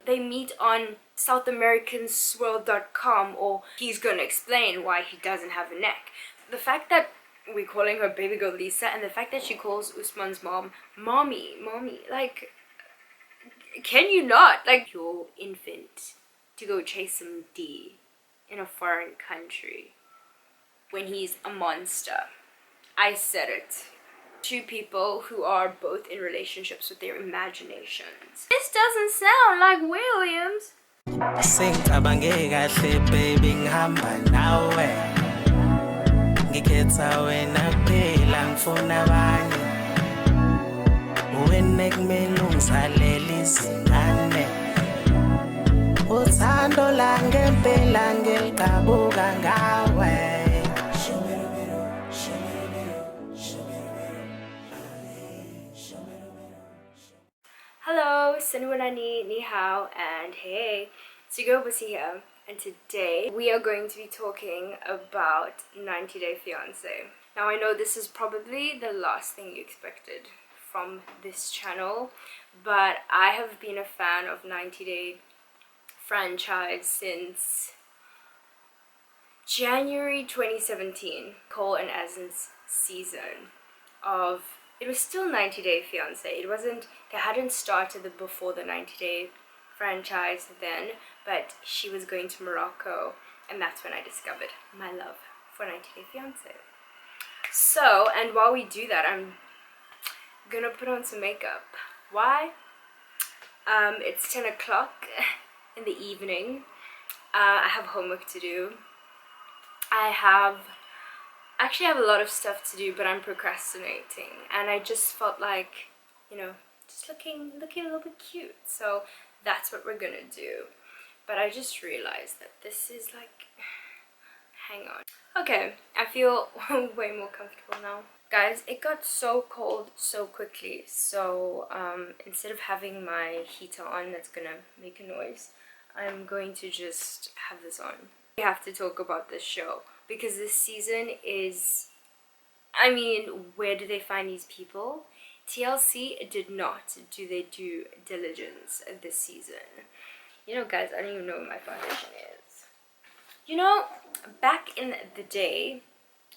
they meet on southamericans.com, or he's gonna explain why he doesn't have a neck. The fact that we're calling her baby girl Lisa, and the fact that she calls Usman's mom mommy, like, can you not? Like, your infant to go chase some D in a foreign country when he's a monster. I said it. Two people who are both in relationships with their imaginations. This doesn't sound like Williams. Sengicabange kahle baby ngihamba nawe ngikhetha wena kuphela ngifuna abanye wena kumele ungisalele izingane uthando la ngempela ngeliqhabuka ngawe. Hello, Sanwanani, Ni Hao, and hey, it's your girl Busi here, and today we are going to be talking about 90 Day Fiance. Now I know this is probably the last thing you expected from this channel, but I have been a fan of 90 Day franchise since January 2017, Cole and Asin's season of, it was still 90 Day Fiance. It wasn't, they hadn't started before the 90 Day franchise then, but she was going to Morocco, and that's when I discovered my love for 90 Day Fiance. So, and while we do that, I'm gonna put on some makeup. Why? It's 10 o'clock in the evening. I have homework to do. I actually have a lot of stuff to do, but I'm procrastinating, and I just felt like, you know, just looking a little bit cute, so that's what we're gonna do. But I just realized that this is like, hang on. Okay, I feel way more comfortable now. Guys, it got so cold so quickly, so instead of having my heater on that's gonna make a noise, I'm going to just have this on. We have to talk about this show because this season is, I mean, where do they find these people? TLC did not do they due diligence this season. You know, guys, I don't even know what my foundation is. You know, back in the day,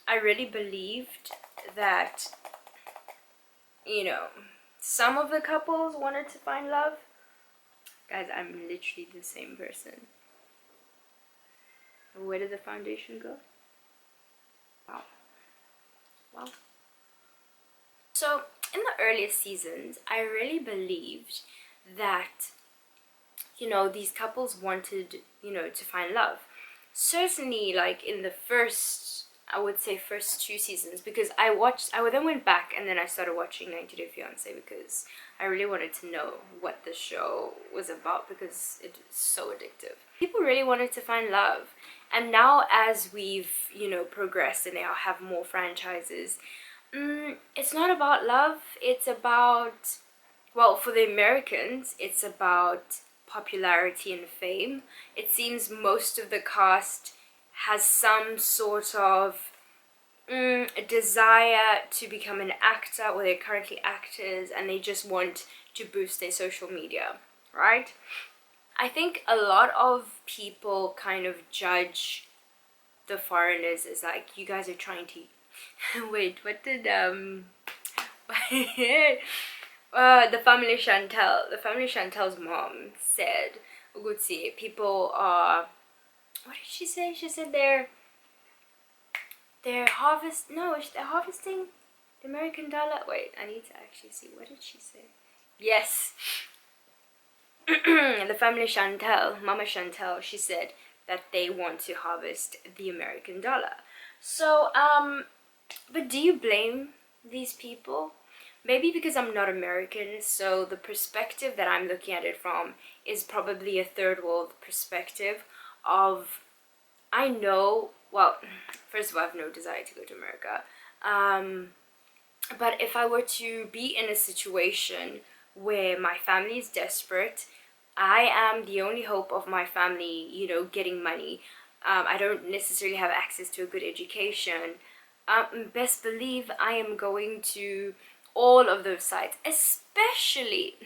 I really believed that, you know, some of the couples wanted to find love. Guys, I'm literally the same person. Where did the foundation go? Wow. So in the earlier seasons, I really believed that, you know, these couples wanted, you know, to find love. Certainly, like in the first, I would say first 2 seasons, because I then went back and then I started watching 90 Day Fiance because I really wanted to know what the show was about because it's so addictive. People really wanted to find love, and now as we've, you know, progressed and now have more franchises, it's not about love, it's about, well, for the Americans, it's about popularity and fame. It seems most of the cast has some sort of desire to become an actor, or they're currently actors and they just want to boost their social media, right? I think a lot of people kind of judge the foreigners as like, you guys are trying to wait, what did the family Chantel's mom said, Uguti, people are, what did she say? She said they're harvesting the American dollar. Wait, I need to actually see, what did she say? Yes. The family Chantel, Mama Chantel, she said that they want to harvest the American dollar. So, but do you blame these people? Maybe because I'm not American, so the perspective that I'm looking at it from is probably a third world perspective of, I know, well, first of all, I have no desire to go to America. But if I were to be in a situation where my family is desperate, I am the only hope of my family, you know, getting money. I don't necessarily have access to a good education. Best believe I am going to all of those sites, especially,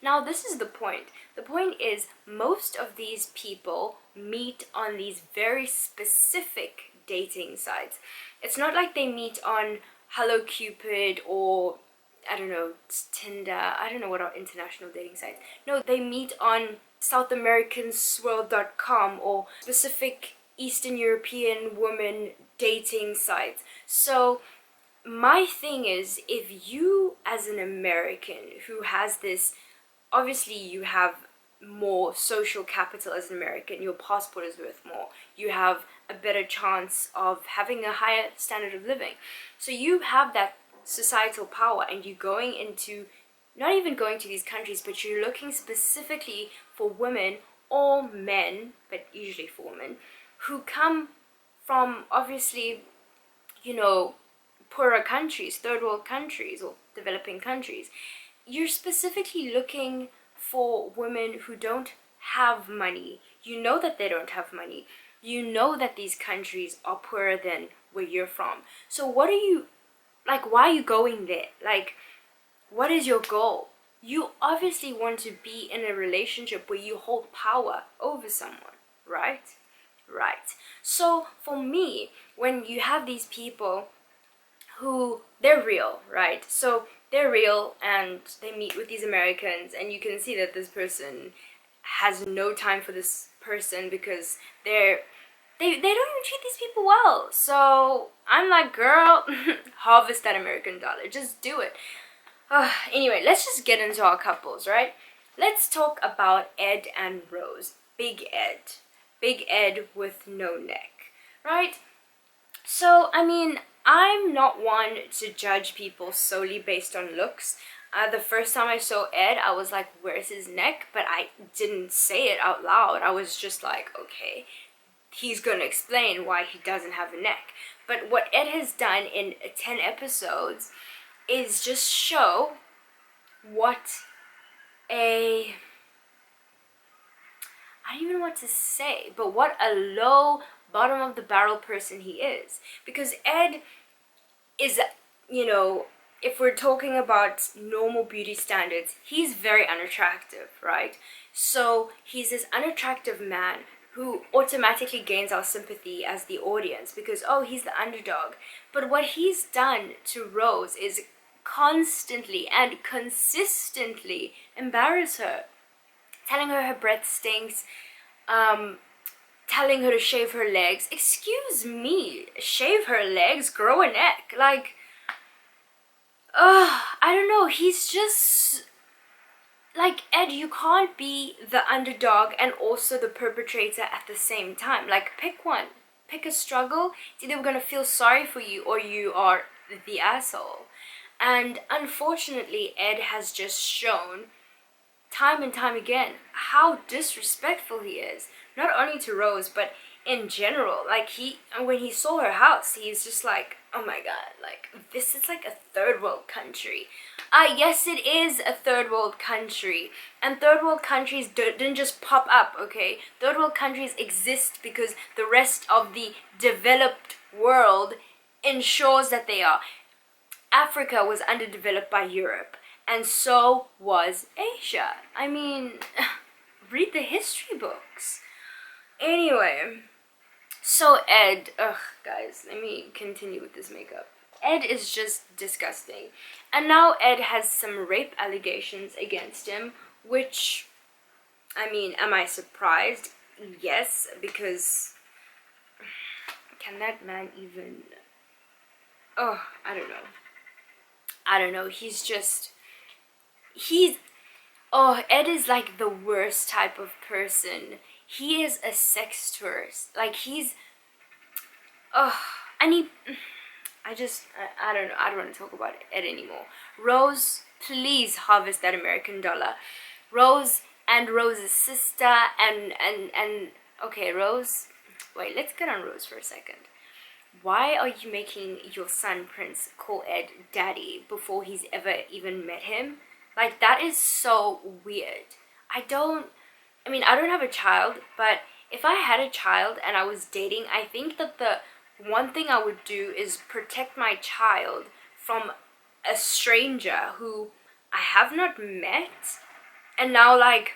now this is the point. The point is most of these people meet on these very specific dating sites. It's not like they meet on Hello Cupid or I don't know, Tinder, I don't know what are international dating sites. No, they meet on SouthAmericansWorld.com or specific Eastern European woman dating sites. So my thing is, if you as an American who has this, obviously you have more social capital as an American, your passport is worth more, you have a better chance of having a higher standard of living, so you have that societal power, and you're going into, not even going to these countries, but you're looking specifically for women or men, but usually for women, who come from obviously, you know, poorer countries, third world countries or developing countries. You're specifically looking for women who don't have money. You know that they don't have money. You know that these countries are poorer than where you're from. So what are you, like, why are you going there? Like, what is your goal? You obviously want to be in a relationship where you hold power over someone, right? Right. So for me, when you have these people who, they're real, right? So they're real and they meet with these Americans, and you can see that this person has no time for this person because they don't even treat these people well. So I'm like, girl, harvest that American dollar, just do it. Anyway, let's just get into our couples, right? Let's talk about Ed and Rose. Big Ed with no neck, right? So I mean, I'm not one to judge people solely based on looks. The first time I saw Ed, I was like, where's his neck? But I didn't say it out loud. I was just like, okay, he's gonna explain why he doesn't have a neck. But what Ed has done in 10 episodes is just show what a, I don't even know what to say, but what a low, bottom of the barrel person he is. Because Ed is, you know, if we're talking about normal beauty standards, he's very unattractive, right? So he's this unattractive man who automatically gains our sympathy as the audience because, oh, he's the underdog. But what he's done to Rose is constantly and consistently embarrass her, telling her breath stinks, telling her to shave her legs. Excuse me, shave her legs, grow a neck. Like, I don't know, he's just like, Ed, you can't be the underdog and also the perpetrator at the same time. Like, pick one, pick a struggle. It's either we're gonna feel sorry for you or you are the asshole. And unfortunately, Ed has just shown time and time again how disrespectful he is, not only to Rose but in general. Like, when he saw her house, he's just like, oh my god, like, this is like a third world country. Yes, it is a third world country, and third world countries didn't just pop up, okay? Third world countries exist because the rest of the developed world ensures that they are. Africa was underdeveloped by Europe, and so was Asia. I mean, read the history books. Anyway, so Ed, guys, let me continue with this makeup. Ed is just disgusting. And now Ed has some rape allegations against him, which, I mean, am I surprised? Yes, because can that man even, I don't know, Ed is like the worst type of person. He is a sex tourist. Like, and he, I don't know, I don't want to talk about Ed anymore. Rose, please harvest that American dollar. Rose and Rose's sister and okay, Rose, wait, let's get on Rose for a second. Why are you making your son Prince call Ed daddy before he's ever even met him? Like, that is so weird. I don't have a child, but if I had a child and I was dating, I think that the one thing I would do is protect my child from a stranger who I have not met, and now like,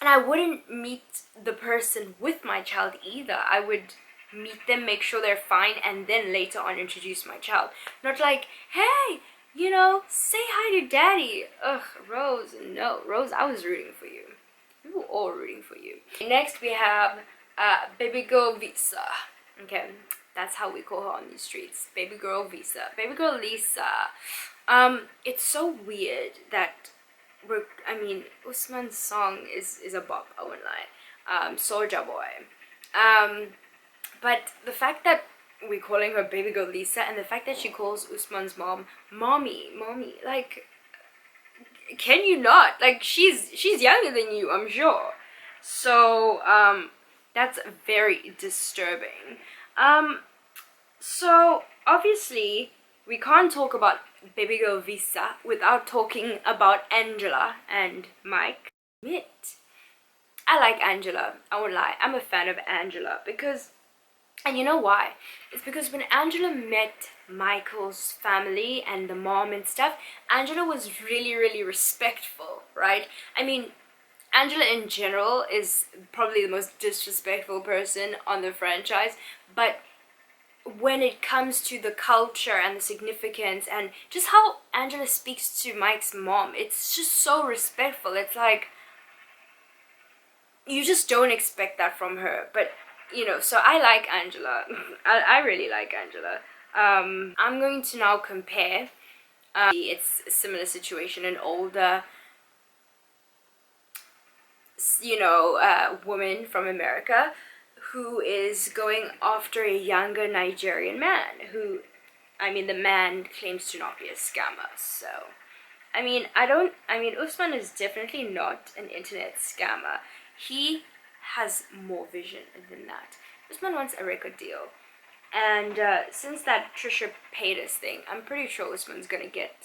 and I wouldn't meet the person with my child either. I would meet them, make sure they're fine, and then later on introduce my child. Not like, hey, you know, say hi to daddy. Ugh, Rose, no. Rose, I was rooting for you. We were all rooting for you. Next we have baby girl Visa. Okay, that's how we call her on these streets. Baby girl Visa. Baby girl Lisa. It's so weird that Usman's song is a bop, I won't lie. Soldier Boy. But the fact that we're calling her baby girl Lisa, and the fact that she calls Usman's mom mommy, like, can you not? Like, she's younger than you, I'm sure. So that's very disturbing. So obviously we can't talk about baby girl Visa without talking about Angela and Mike. I like Angela, I won't lie. I'm a fan of Angela because, and you know why? It's because when Angela met Michael's family and the mom and stuff, Angela was really respectful, right? I mean, Angela in general is probably the most disrespectful person on the franchise, but when it comes to the culture and the significance and just how Angela speaks to Mike's mom, it's just so respectful. It's like, you just don't expect that from her. But you know, so I like Angela. I really like Angela. I'm going to now compare. It's a similar situation, an older, you know, woman from America who is going after a younger Nigerian man who, I mean, the man claims to not be a scammer. So I mean, Usman is definitely not an internet scammer. He has more vision than that. Usman wants a record deal, and since that Trisha Paytas thing, I'm pretty sure Usman's gonna get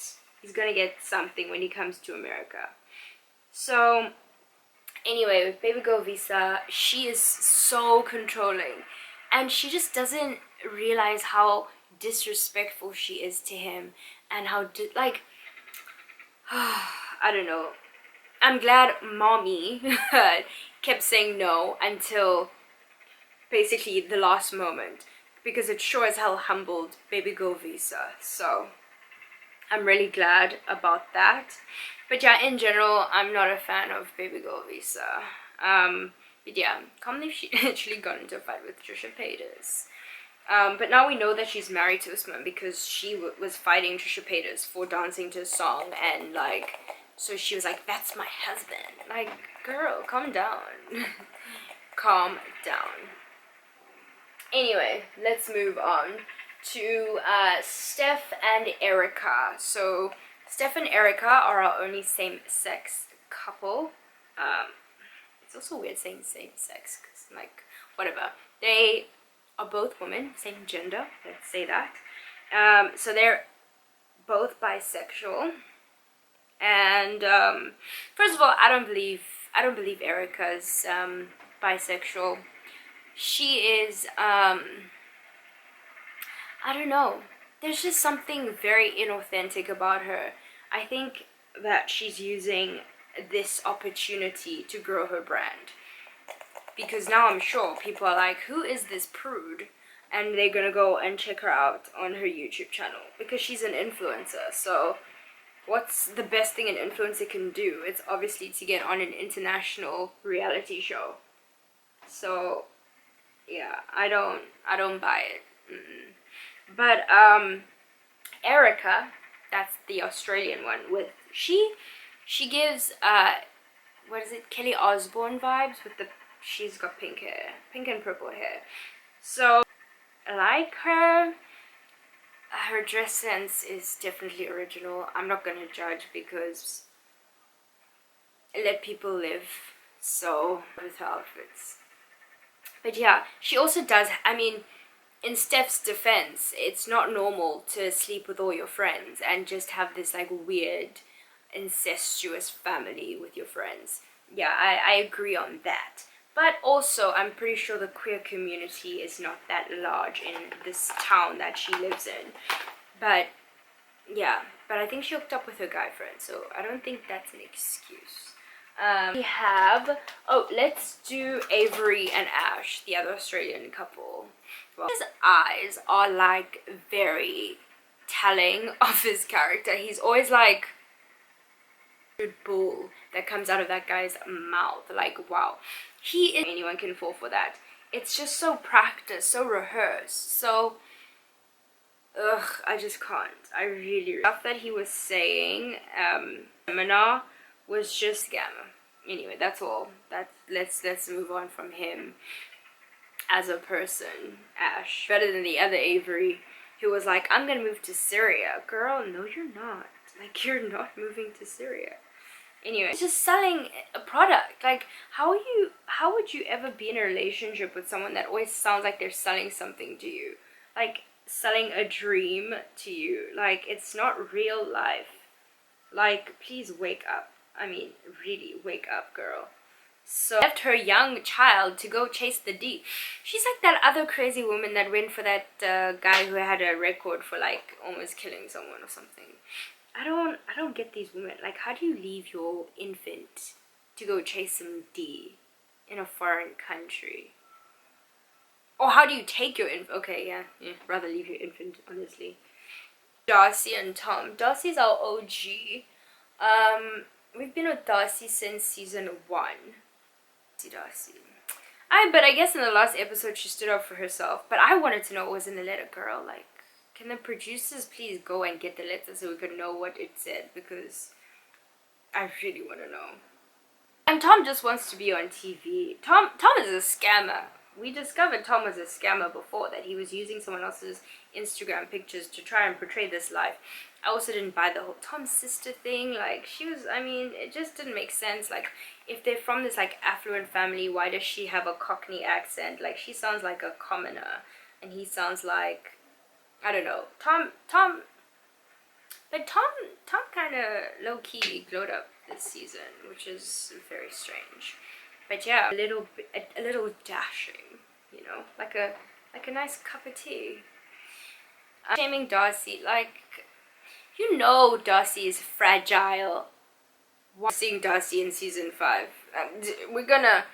something when he comes to America. So anyway, with baby girl Visa, she is so controlling, and she just doesn't realize how disrespectful she is to him, and how like I don't know. I'm glad mommy kept saying no until basically the last moment, because it sure as hell humbled baby girl Visa. So I'm really glad about that. But yeah, in general, I'm not a fan of baby girl Visa. But yeah, can't believe she actually got into a fight with Trisha Paytas. But now we know that she's married to Usman because she was fighting Trisha Paytas for dancing to a song, and like, so she was like, that's my husband. Like, girl, calm down. Calm down. Anyway, let's move on to Steph and Erica. So Steph and Erica are our only same-sex couple. It's also weird saying same-sex, because like, whatever. They are both women, same gender, let's say that. So they're both bisexual. And first of all, I don't believe Erica's bisexual. She is I don't know. There's just something very inauthentic about her. I think that she's using this opportunity to grow her brand. Because now I'm sure people are like, who is this prude? And they're gonna go and check her out on her YouTube channel. Because she's an influencer, so what's the best thing an influencer can do? It's obviously to get on an international reality show. So yeah, I don't buy it. But Erica, that's the Australian one, with she gives what is it, Kelly Osbourne vibes, with the, she's got pink and purple hair. So I like her. Her dress sense is definitely original. I'm not gonna judge because let people live. So with her outfits. But yeah, she also does, I mean, in Steph's defense, it's not normal to sleep with all your friends and just have this like weird incestuous family with your friends. Yeah, I agree on that. But also, I'm pretty sure the queer community is not that large in this town that she lives in. But yeah, but I think she hooked up with her guy friend, so I don't think that's an excuse. We have, oh, let's do Avery and Ash, the other Australian couple. Well, his eyes are like very telling of his character. He's always like bull that comes out of that guy's mouth. Like, wow, anyone can fall for that. It's just so practiced, so rehearsed, so ugh, I just can't. I really stuff that he was saying seminar was just scammer. Anyway, that's all. Let's move on from him as a person. Ash better than the other Avery who was like, I'm gonna move to Syria. Girl, no you're not. Like, you're not moving to Syria. Anyway, it's just selling a product. Like, how would you ever be in a relationship with someone that always sounds like they're selling something to you? Like, selling a dream to you. Like, it's not real life. Like, please wake up. I mean, really wake up, girl. So left her young child to go chase the D. She's like that other crazy woman that went for that guy who had a record for like almost killing someone or something. I don't get these women. Like, how do you leave your infant to go chase some D in a foreign country? Or how do you take your infant? Okay, yeah, rather leave your infant, honestly. Darcy and Tom. Darcy's our OG. We've been with Darcy since season 1. Darcy. But I guess in the last episode she stood up for herself. But I wanted to know what was in the letter, girl. Like, can the producers please go and get the letter so we could know what it said? Because I really want to know. And Tom just wants to be on TV. Tom is a scammer. We discovered Tom was a scammer before, that he was using someone else's Instagram pictures to try and portray this life. I also didn't buy the whole Tom's sister thing. Like, I mean, it just didn't make sense. Like, if they're from this, like, affluent family, why does she have a Cockney accent? Like, she sounds like a commoner, and he sounds like, I don't know. Tom kind of low-key glowed up this season, which is very strange. But yeah, a little dashing, you know, like a nice cup of tea. I'm shaming Darcy, like, you know Darcy is fragile. Seeing Darcy in season 5. We're gonna,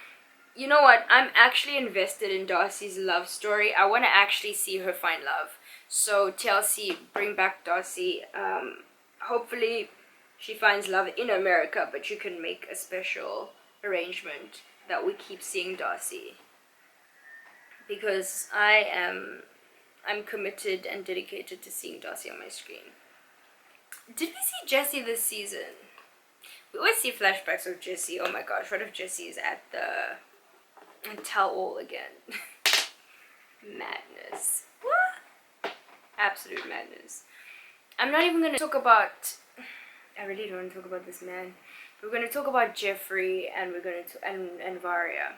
you know what, I'm actually invested in Darcy's love story. I want to actually see her find love. So TLC, bring back Darcy. Hopefully she finds love in America, but you can make a special arrangement that we keep seeing Darcy, because I'm committed and dedicated to seeing Darcy on my screen. Did we see Jessie this season? We always see flashbacks of Jessie. Oh my gosh, what if Jessie is at the tell all again? Madness. What? Absolute madness. I'm not even gonna talk about, I really don't want to talk about this man. We're going to talk about Geoffrey, and we're going to and Varia.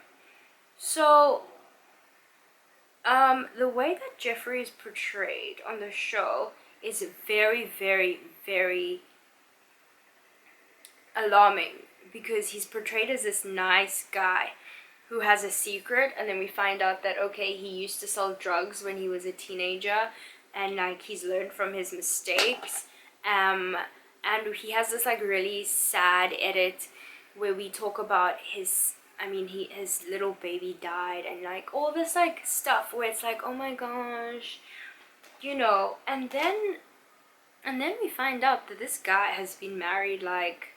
So the way that Geoffrey is portrayed on the show is very, very, very alarming, because he's portrayed as this nice guy who has a secret, and then we find out that, okay, he used to sell drugs when he was a teenager, and like he's learned from his mistakes. And he has this like really sad edit where we talk about his little baby died, and like all this like stuff where it's like, oh my gosh, you know. And then we find out that this guy has been married like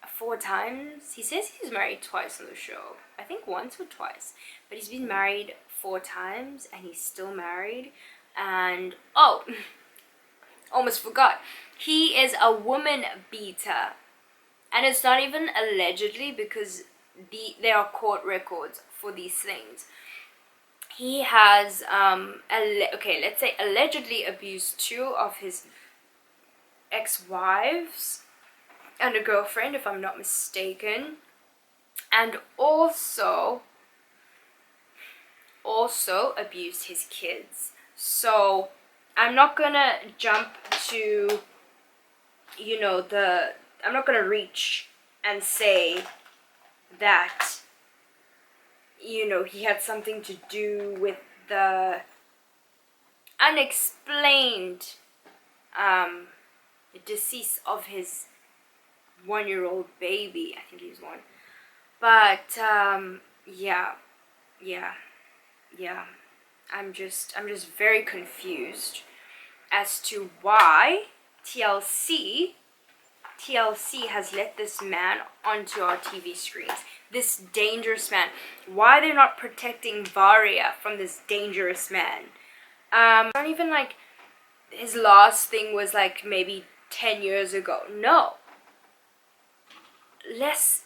4 times. He says he's married twice on the show. I think once or twice, but he's been married 4 times and he's still married. And oh, almost forgot, he is a woman beater, and it's not even allegedly, because there are court records for these things. He has let's say allegedly abused 2 of his ex-wives and a girlfriend, if I'm not mistaken, and also abused his kids. So I'm not gonna jump to, you know, I'm not gonna reach and say that, you know, he had something to do with the unexplained decease of his 1-year-old baby. I think he was 1. But yeah. I'm just very confused as to why TLC has let this man onto our TV screens. This dangerous man. Why they're not protecting Varia from this dangerous man? Not even like his last thing was like maybe 10 years ago. No. Guys,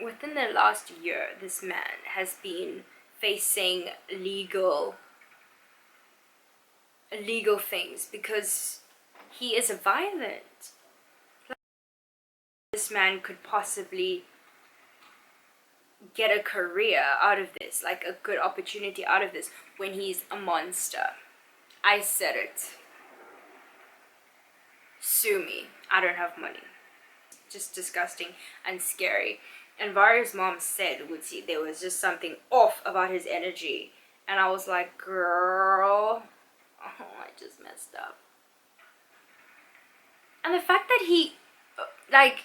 within the last year, this man has been facing legal things because he is violent. This man could possibly get a career out of this, like a good opportunity out of this, when he's a monster. I said it. Sue me. I don't have money. Just disgusting and scary. And Varia's mom said, Busi, there was just something off about his energy. And I was like, girl, oh, I just messed up. And the fact that he, like,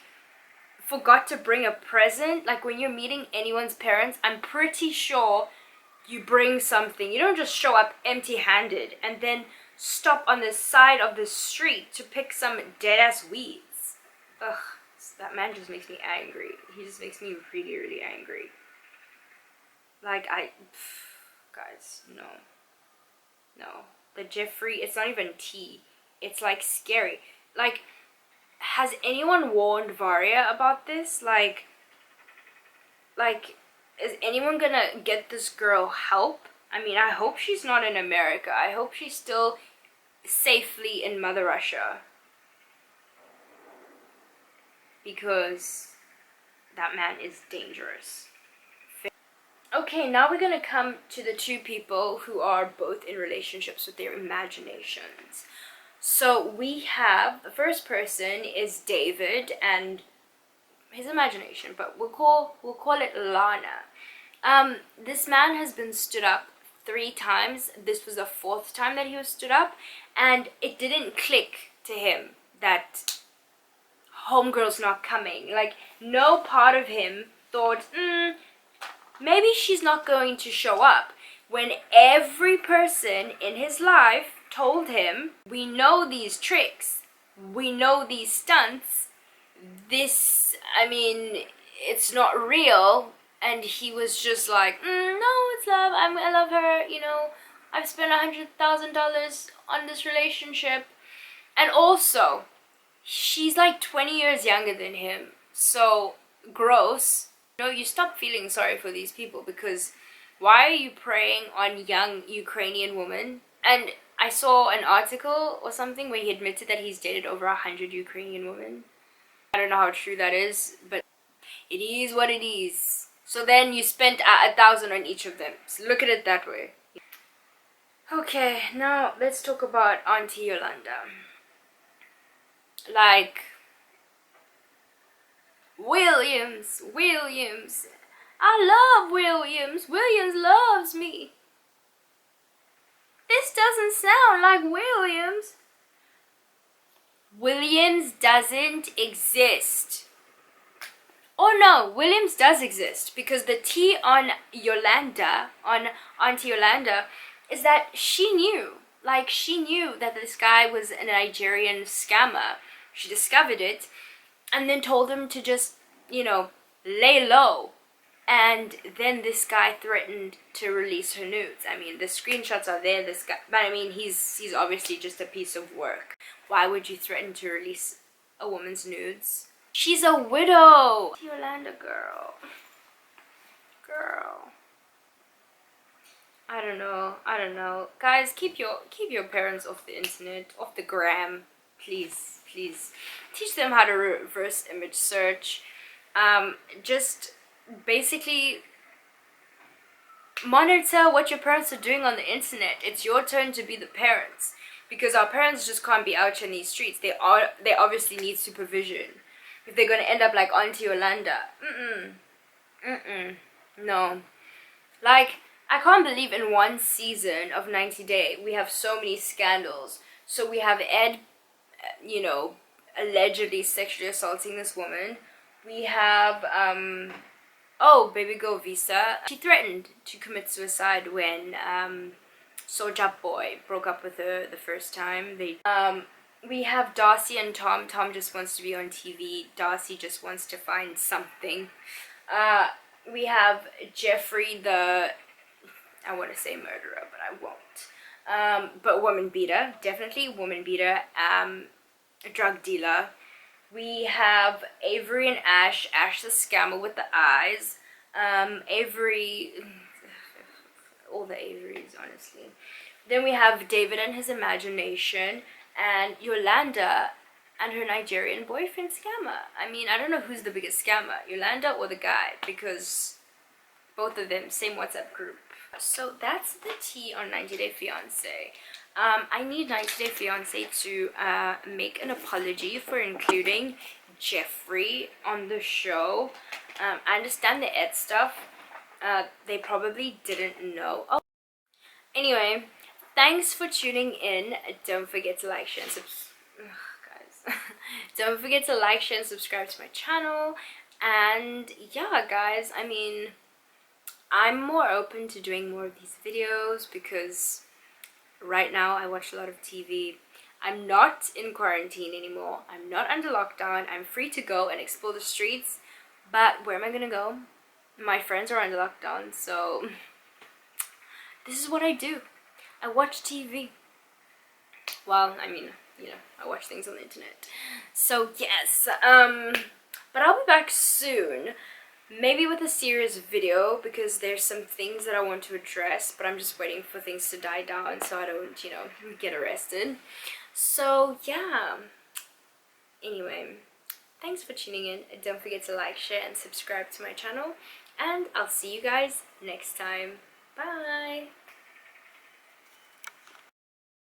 forgot to bring a present, like when you're meeting anyone's parents, I'm pretty sure you bring something. You don't just show up empty-handed and then stop on the side of the street to pick some dead-ass weeds. Ugh, that man just makes me angry. He just makes me really, really angry. Like, guys, no. The Geoffrey, it's not even tea. It's like scary. Like, has anyone warned Varia about this? Like, is anyone gonna get this girl help? I mean, I hope she's not in America. I hope she's still safely in Mother Russia. Because that man is dangerous. Okay, now we're gonna come to the two people who are both in relationships with their imaginations. So we have, the first person is David and his imagination, but we'll call it Lana. This man has been stood up 3 times. This was the 4th time that he was stood up, and it didn't click to him that homegirl's not coming. Like, no part of him thought, maybe she's not going to show up, when every person in his life told him, we know these tricks, we know these stunts, this, I mean, it's not real. And he was just like, no, it's love, I love her, you know, I've spent $100,000 on this relationship. And also, she's like 20 years younger than him, so gross. You know, you stop feeling sorry for these people, because why are you preying on young Ukrainian women? And I saw an article or something where he admitted that he's dated over 100 Ukrainian women. I don't know how true that is, but it is what it is. So then you spent 1,000 on each of them. So look at it that way. Okay, now let's talk about Auntie Yolanda. Like, Williams. I love Williams. Williams loves me. This doesn't sound like Williams. Williams doesn't exist. Oh no, Williams does exist, because the T on Yolanda, on Auntie Yolanda, is that she knew. Like, she knew that this guy was a Nigerian scammer. She discovered it and then told him to just, you know, lay low. And then this guy threatened to release her nudes. I mean, the screenshots are there, this guy, but I mean, he's obviously just a piece of work. Why would you threaten to release a woman's nudes? She's a widow. Yolanda, girl. I don't know. Guys, keep your parents off the internet, off the gram. Please. Teach them how to reverse image search. Just basically monitor what your parents are doing on the internet. It's your turn to be the parents, because our parents just can't be out in these streets. They obviously need supervision if they're gonna end up like Auntie Yolanda. No. Like, I can't believe in one season of 90 Day we have so many scandals. So we have Ed, you know, allegedly sexually assaulting this woman. We have oh, baby girl Visa. She threatened to commit suicide when Soulja Boy broke up with her the first time. We have Darcy and Tom. Tom just wants to be on TV. Darcy just wants to find something. We have Geoffrey, the, I want to say murderer, but I won't. But woman beater, definitely woman beater. A drug dealer. We have Avery and Ash. Ash the scammer with the eyes. Avery, all the Averys, honestly. Then we have David and his imagination, and Yolanda and her Nigerian boyfriend scammer. I mean, I don't know who's the biggest scammer, Yolanda or the guy, because both of them, same WhatsApp group. So that's the tea on 90 Day Fiance. I need 90 Day Fiance to make an apology for including Geoffrey on the show. I understand the Ed stuff. They probably didn't know. Oh, anyway, thanks for tuning in. Don't forget to like, share, and guys. Don't forget to like, share, and subscribe to my channel. And yeah, guys, I mean, I'm more open to doing more of these videos because right now I watch a lot of TV. I'm not in quarantine anymore. I'm not under lockdown. I'm free to go and explore the streets. But where am I gonna go? My friends are under lockdown, so this is what I do. I watch TV. Well, I mean, you know, I watch things on the internet. So yes, but I'll be back soon. Maybe with a serious video, because there's some things that I want to address, but I'm just waiting for things to die down so I don't, you know, get arrested. So yeah, anyway, thanks for tuning in. Don't forget to like, share, and subscribe to my channel, and I'll see you guys next time. Bye!